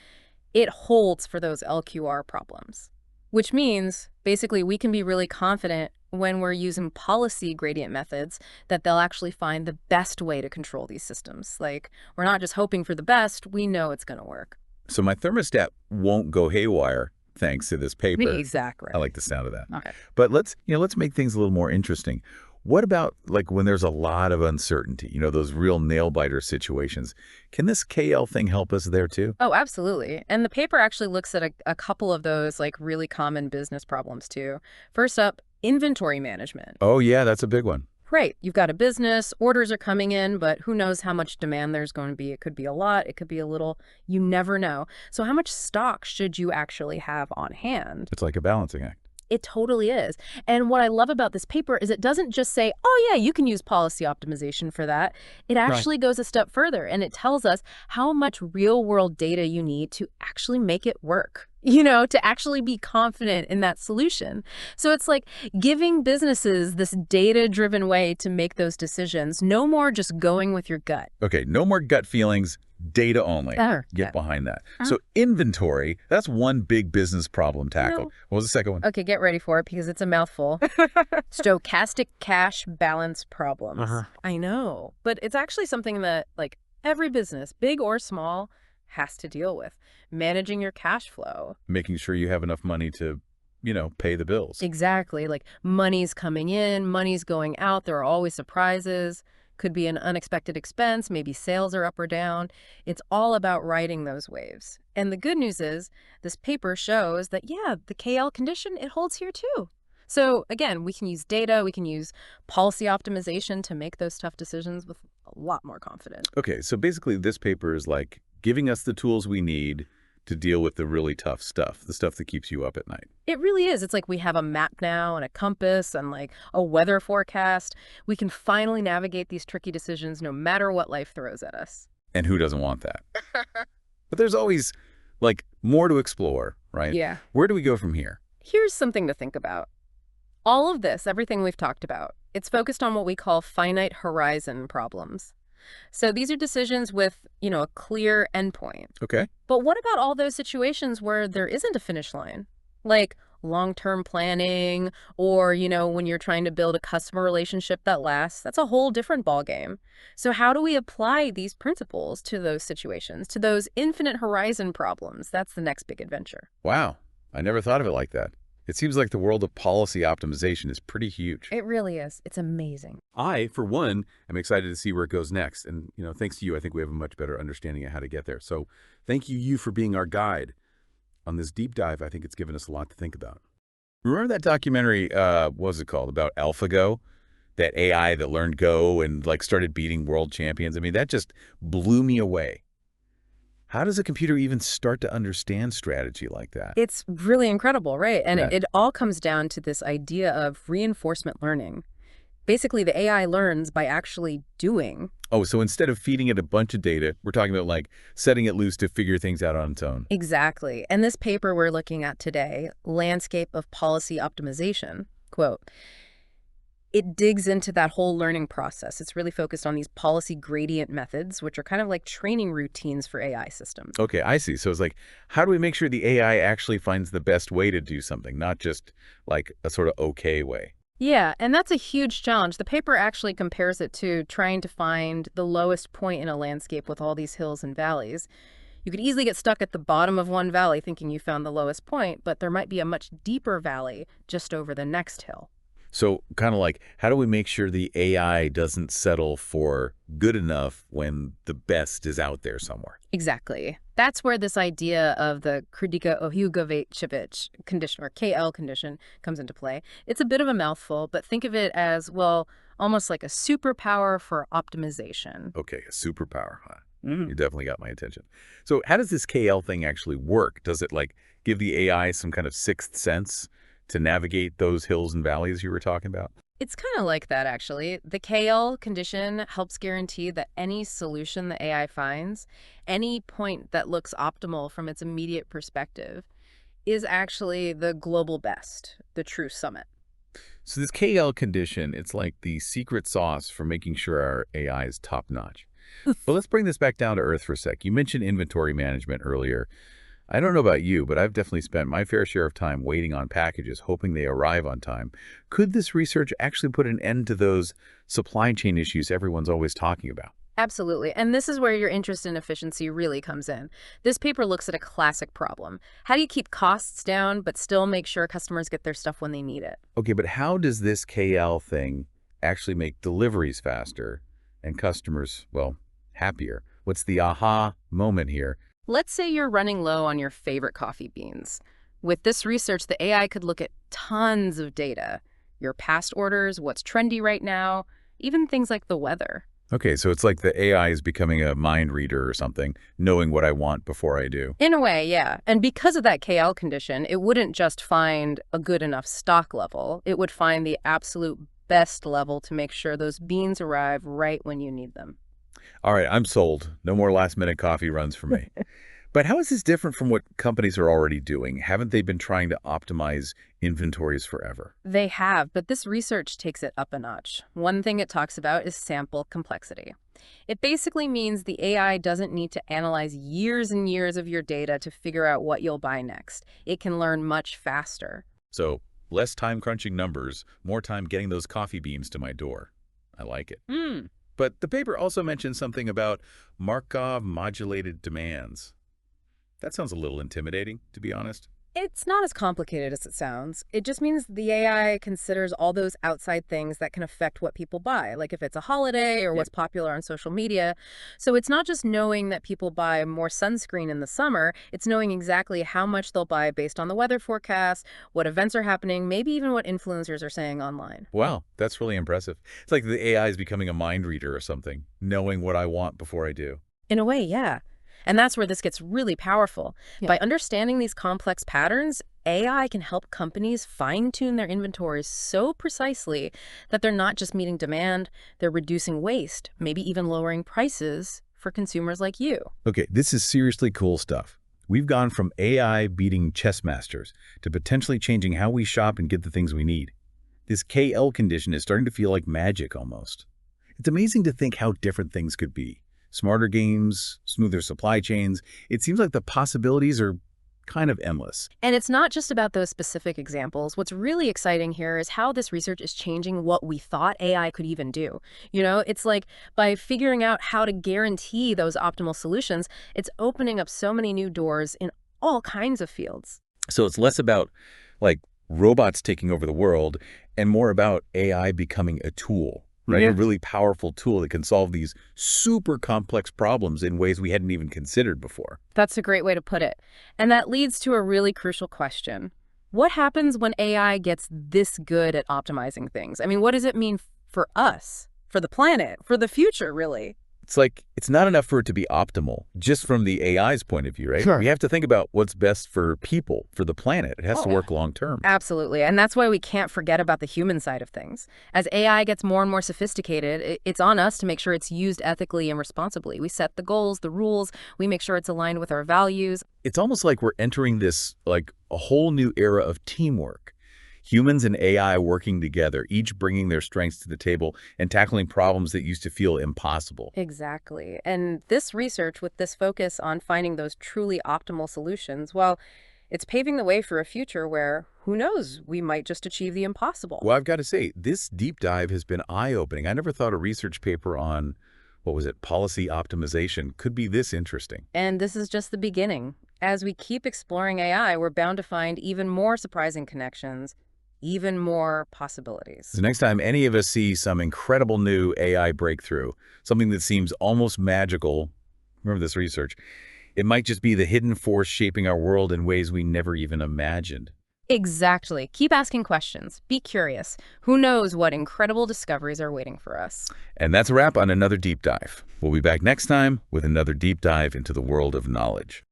it holds for those LQR problems, which means basically we can be really confident when we're using policy gradient methods that they'll actually find the best way to control these systems. Like we're not just hoping for the best, we know it's going to work. So my thermostat won't go haywire thanks to this paper. Exactly. I like the sound of that. Okay. But let's make things a little more interesting. What about like when there's a lot of uncertainty, those real nail-biter situations? Can this KL thing help us there too? Oh, absolutely. And the paper actually looks at a couple of those like really common business problems too. First up, inventory management. Oh yeah, that's a big one. Right. You've got a business, orders are coming in, but who knows how much demand there's going to be. It could be a lot, it could be a little. You never know. So how much stock should you actually have on hand? It's like a balancing act. It totally is. And what I love about this paper is it doesn't just say, oh, yeah, you can use policy optimization for that. It actually goes a step further, and it tells us how much real-world data you need to actually make it work, to actually be confident in that solution. So it's like giving businesses this data-driven way to make those decisions. No more just going with your gut. Okay, no more gut feelings. Data only. Get behind that. So inventory, that's one big business problem tackled. What was the second one? Okay, get ready for it because it's a mouthful. Stochastic cash balance problems. I know. But it's actually something that like every business, big or small, has to deal with. Managing your cash flow. Making sure you have enough money to, pay the bills. Exactly. Like money's coming in, money's going out. There are always surprises. Could be an unexpected expense, maybe sales are up or down. It's all about riding those waves. And the good news is this paper shows that, yeah, the KL condition, it holds here too. So again, we can use data, we can use policy optimization to make those tough decisions with a lot more confidence. Okay, so basically this paper is like giving us the tools we need to deal with the really tough stuff, the stuff that keeps you up at night. It really is. It's like we have a map now and a compass and like a weather forecast. We can finally navigate these tricky decisions no matter what life throws at us. And who doesn't want that? But there's always like more to explore, right? Yeah. Where do we go from here? Here's something to think about. All of this, everything we've talked about, it's focused on what we call finite horizon problems. So these are decisions with, a clear endpoint. Okay. But what about all those situations where there isn't a finish line? Like, long-term planning, or, when you're trying to build a customer relationship that lasts, that's a whole different ballgame. So how do we apply these principles to those situations, to those infinite horizon problems? That's the next big adventure. Wow, I never thought of it like that. It seems like the world of policy optimization is pretty huge. It really is. It's amazing. I, for one, am excited to see where it goes next. And, thanks to you, I think we have a much better understanding of how to get there. So thank you for being our guide on this deep dive. I think it's given us a lot to think about. Remember that documentary, what was it called, about AlphaGo? That AI that learned Go and started beating world champions? I mean, that just blew me away. How does a computer even start to understand strategy like that? It's really incredible, right? And Yeah. it all comes down to this idea of reinforcement learning. Basically, the AI learns by actually doing. Oh, so instead of feeding it a bunch of data, we're talking about setting it loose to figure things out on its own. Exactly. And this paper we're looking at today, Landscape of Policy Optimization, quote, it digs into that whole learning process. It's really focused on these policy gradient methods, which are kind of like training routines for AI systems. Okay, I see. So it's how do we make sure the AI actually finds the best way to do something, not just a sort of okay way? Yeah, and that's a huge challenge. The paper actually compares it to trying to find the lowest point in a landscape with all these hills and valleys. You could easily get stuck at the bottom of one valley thinking you found the lowest point, but there might be a much deeper valley just over the next hill. So kind of how do we make sure the AI doesn't settle for good enough when the best is out there somewhere? Exactly. That's where this idea of the Kurdyka-Lojasiewicz condition, or KL condition, comes into play. It's a bit of a mouthful, but think of it as, well, almost like a superpower for optimization. Okay, a superpower, huh? You definitely got my attention. So how does this KL thing actually work? Does it give the AI some kind of sixth sense to navigate those hills and valleys you were talking about? It's kind of like that, actually. The KL condition helps guarantee that any solution the AI finds, any point that looks optimal from its immediate perspective, is actually the global best, the true summit. So this KL condition, it's like the secret sauce for making sure our AI is top-notch. But let's bring this back down to earth for a sec. You mentioned inventory management earlier. I don't know about you, but I've definitely spent my fair share of time waiting on packages, hoping they arrive on time. Could this research actually put an end to those supply chain issues everyone's always talking about? Absolutely. And this is where your interest in efficiency really comes in. This paper looks at a classic problem. How do you keep costs down but still make sure customers get their stuff when they need it? Okay, but how does this KL thing actually make deliveries faster and customers, well, happier? What's the aha moment here? Let's say you're running low on your favorite coffee beans. With this research, the AI could look at tons of data. Your past orders, what's trendy right now, even things like the weather. Okay, so it's like the AI is becoming a mind reader or something, knowing what I want before I do. In a way, yeah. And because of that KL condition, it wouldn't just find a good enough stock level. It would find the absolute best level to make sure those beans arrive right when you need them. All right, I'm sold. No more last-minute coffee runs for me. But how is this different from what companies are already doing? Haven't they been trying to optimize inventories forever? They have, but this research takes it up a notch. One thing it talks about is sample complexity. It basically means the AI doesn't need to analyze years and years of your data to figure out what you'll buy next. It can learn much faster. So less time crunching numbers, more time getting those coffee beans to my door. I like it. But the paper also mentions something about Markov modulated demands. That sounds a little intimidating, to be honest. It's not as complicated as it sounds. It just means the AI considers all those outside things that can affect what people buy, like if it's a holiday or what's popular on social media. So it's not just knowing that people buy more sunscreen in the summer, it's knowing exactly how much they'll buy based on the weather forecast, what events are happening, maybe even what influencers are saying online. Wow, that's really impressive. It's like the AI is becoming a mind reader or something, knowing what I want before I do. In a way, yeah. And that's where this gets really powerful. Yeah. By understanding these complex patterns, AI can help companies fine-tune their inventories so precisely that they're not just meeting demand, they're reducing waste, maybe even lowering prices for consumers like you. Okay, this is seriously cool stuff. We've gone from AI beating chess masters to potentially changing how we shop and get the things we need. This KL condition is starting to feel like magic almost. It's amazing to think how different things could be. Smarter games, smoother supply chains. It seems like the possibilities are kind of endless. And it's not just about those specific examples. What's really exciting here is how this research is changing what we thought AI could even do. It's like by figuring out how to guarantee those optimal solutions, it's opening up so many new doors in all kinds of fields. So it's less about, like, robots taking over the world and more about AI becoming a tool, right? Yeah. A really powerful tool that can solve these super complex problems in ways we hadn't even considered before. That's a great way to put it. And that leads to a really crucial question. What happens when AI gets this good at optimizing things? I mean, what does it mean for us, for the planet, for the future, really? It's like, it's not enough for it to be optimal, just from the AI's point of view, right? Sure. We have to think about what's best for people, for the planet. It has to work long term. Absolutely. And that's why we can't forget about the human side of things. As AI gets more and more sophisticated, it's on us to make sure it's used ethically and responsibly. We set the goals, the rules, we make sure it's aligned with our values. It's almost like we're entering this, like, a whole new era of teamwork. Humans and AI working together, each bringing their strengths to the table and tackling problems that used to feel impossible. Exactly. And this research, with this focus on finding those truly optimal solutions, well, it's paving the way for a future where, who knows, we might just achieve the impossible. Well, I've got to say, this deep dive has been eye-opening. I never thought a research paper on, what was it, policy optimization could be this interesting. And this is just the beginning. As we keep exploring AI, we're bound to find even more surprising connections, even more possibilities. So next time any of us see some incredible new AI breakthrough, something that seems almost magical, remember this research, it might just be the hidden force shaping our world in ways we never even imagined. Exactly. Keep asking questions. Be curious. Who knows what incredible discoveries are waiting for us? And that's a wrap on another deep dive. We'll be back next time with another deep dive into the world of knowledge.